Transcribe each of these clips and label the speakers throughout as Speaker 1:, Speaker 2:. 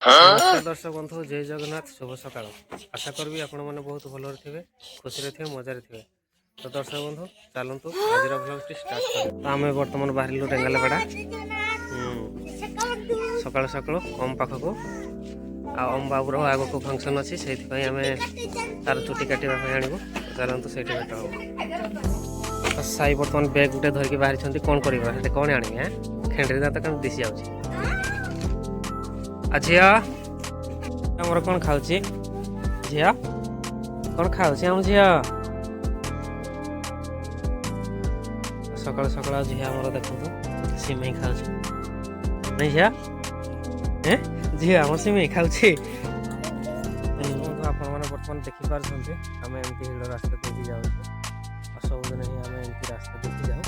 Speaker 1: नमस्कार दर्शक बंधु जय जगन्नाथ शुभ सकाल आशा करी आपण मैंने बहुत भल थे खुशी थे मजार थे। तो दर्शक बंधु चलतु आज ब्लॉग स्टार्ट कर। तो आम बर्तमान बाहर रेंगालपाड़ा सका सका ओम पाखक आम बाबूर आग को फंक्शन अच्छी से आम तार चुटी काटा आणबू। चलतु से भेट हम साई बर्तमान बैग गोटे धरिकी बाहरी कौन कर कौन आने खेड़ी दात कम दिशी जाऊँगी। झिया आमर कौन खाऊ झिया कौन खाऊ आम झिया सकाल सकाल झिया आमर देखो सिमेई खाऊ नहीं झिया झिया आम सिमेई खाऊ आप बर्तमान देखिपारे आम एमती हिड़ रास्ता देखी जाऊँ सबुदिन ही आम एमती रास्ता देखी जाऊँ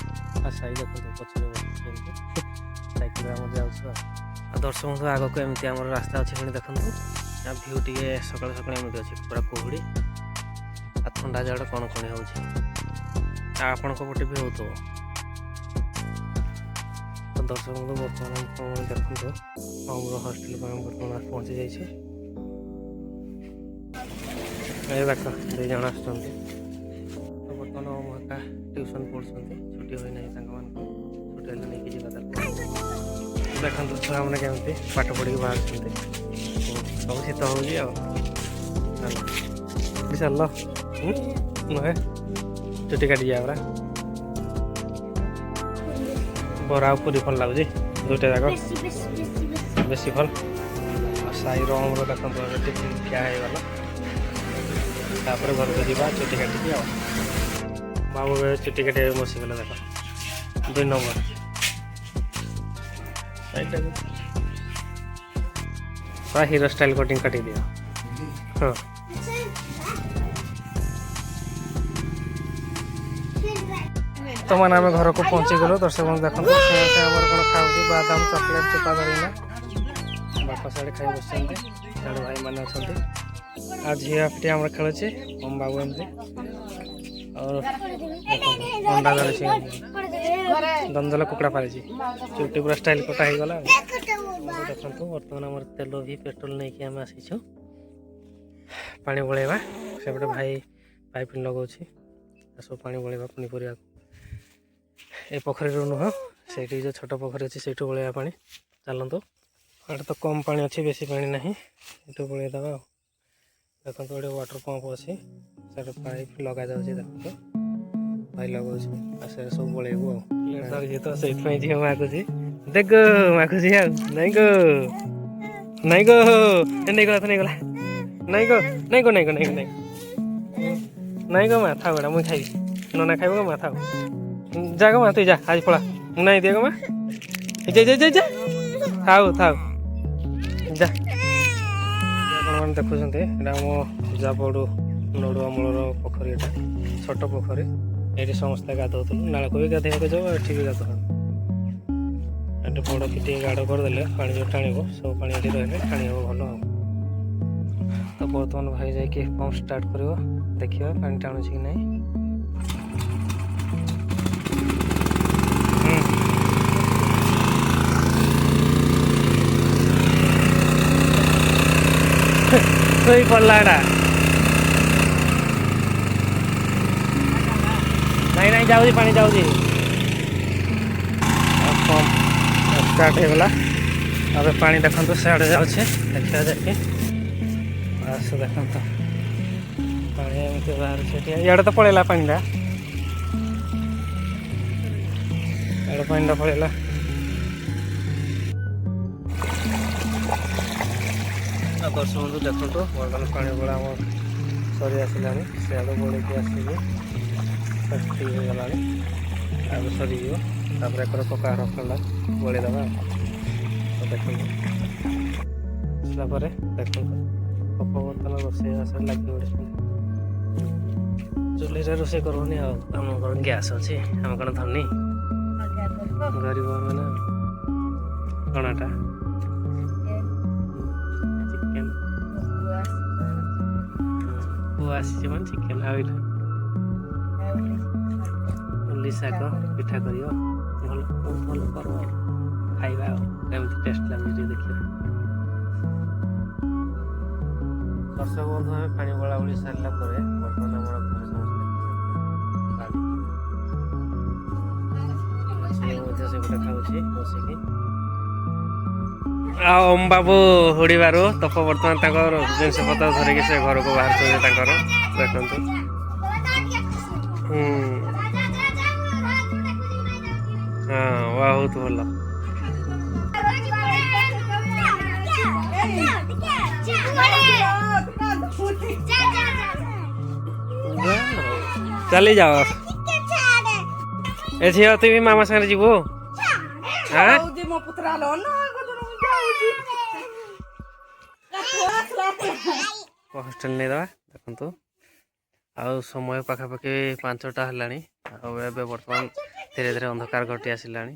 Speaker 1: आ साई देखो पचर सैकेल आम जाऊँ। दर्शक बंधु आग को एमती आम रास्ता अच्छे पुणी देखो भ्यू टे सका सका एमती अच्छे पूरा कुहुड़ी आ थंडा जड़ कण कण होपटे भी हो। तो दर्शक बंधु बर्तमान देखो आम हस्टेल को बर्तमान पहुँची जाइए। देख दु जन आस बर्तमान ओम ट्यूशन पढ़ुं छुट्टी होना छुट्टी हेल्ले नहीं जावा देखो छुआ मैंने केमती पाठ पढ़ी बाहर सब शीत हो चल नुहे चुटी काटी जाए पूरा बरा पूरी फल लगुच दुटा जाक बेसी फल साई रमर देखो टिफिन खिया होगला तापर घर को जा चुटी काटिकी बाबू चुटी काटे बसीगला देख 2 नंबर हीरो स्टाइल कटिंग काटी दिया। हाँ तो मैंने आम घर को पहुँची गलु। दर्शक बंधु देखो कौन खाऊँ बादाम चॉकलेट चोपा धरना बापा साढ़े खाई बस साढ़े भाई मैंने अच्छा आज झीआपटी आम खेलुचे ओम बाबू एमती और अंडा धरी दंदल कुकड़ा पारी चुटी पूरा स्टाइल कटा हो गला। देखो बर्तमान आम तेल भी पेट्रोल नहीं कि आम आसीचु पानी बड़ेवा से गोटे भाई पाइप लगाऊँ सब पानी बड़ेवा पनीपरिया ए पोखरी नुह से जो छोट पोखरी अच्छी से बड़ेवा पानी चलतु आटे तो कम पानी अच्छी बेसी पानी ना ये बड़ेदवा। देखो गोटे वाटर पंप अच्छी से पाइप लगा जाऊँगी देखो भाई लगाऊ से सब बड़ेबू तो से झील मागुची देख मागुची नहीं गो नहीं गो नहीं गला नहीं गला नहीं गो नहीं गो नहीं गो नहीं गो नहीं गो माँ था बेटा मुझे खाई नना खाइब गो माँ था जा गो माँ तु जा आज पड़ा नहीं दिए गो माँ जा जा जा जा थाऊ थाऊ जा आप देखुं आम जापड़ू नड़ुआ मूलर पोखरी छोट पोखरी ये समस्ते गाधोल नाल को भी गाधे जाओ ये भी गाधो ये बड़ कि गाढ़ करदे पानी जो टाण सब पानी ये रही टाणी हम भल। तो बर्तमान भाई जाकि पंप स्टार्ट कर देखिए पानी टाणुच कि नहीं। सोई पड़ला नहीं नहीं जाऊँगी पानी जाऊँगी पंप स्टार्ट होगला। अब पानी देखो सियाड़े जाऊे देखा जाए बस देखो पानी एमती बाहर से इे तो पड़ेगा पानीटा इे पानीटा पड़ेगा दर्शक बंधु देखो बर्तमान पानी बड़ा सरी आसला सियाड़ बढ़ी आसिक ठीक हो गला अब सरी एक पका रखला बढ़ेदवा। तो देखो देखो पप बर्तन रोसे लगे चुली रोसे करूनी आम गैस अच्छे आम कौन धनी गरीब मैंने कणाटा चिकेन वो आसी मैं चिकेन आईला उल्ली शाग पिठा कर भल भल कर खाଇବା କେମିତି ଟେଷ୍ଟ ଲାଗୁଛି ଦେଖିବା।
Speaker 2: ଦର୍ଶକ ବନ୍ଧୁ ଆମେ ପାଣି ବୋଳାବୋଳି ସାରିଲା ପରେ ବର୍ତ୍ତମାନ ଆମର ଘରେ ସମସ୍ତେ ମଧ୍ୟ ସେପଟେ ଖାଉଛି ବସିକି। ଆଉ ଓମ୍ ବାବୁ ହୁଡ଼ିବାରୁ ତପ ବର୍ତ୍ତମାନ ତାଙ୍କର ଜିନିଷ ପତ୍ର ଧରିକି ସେ ଘରକୁ ବାହାରୁଛନ୍ତି ତାଙ୍କର ଦେଖନ୍ତୁ। ହଁ ବହୁତ ଭଲ। ଚାଲି ଯାଅ ଏ ଝିଅ ତୁଇ ବି ମାମା ସାଙ୍ଗରେ ଯିବୁ। ହଷ୍ଟେଲ ନେଇଦେବା ଦେଖନ୍ତୁ। ଆଉ ସମୟ ପାଖାପାଖି 5ଟା ହେଲାଣି। ଆଉ ଏବେ ବର୍ତ୍ତମାନ ଧୀରେ ଧୀରେ ଅନ୍ଧକାର ଘଟି ଆସିଲାଣି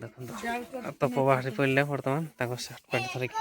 Speaker 2: ଦେଖନ୍ତୁ। ତପ ବାହାରି ପଡ଼ିଲେ ବର୍ତ୍ତମାନ ତାଙ୍କ ସାର୍ଟ ପ୍ୟାଣ୍ଟ ଧରିକି।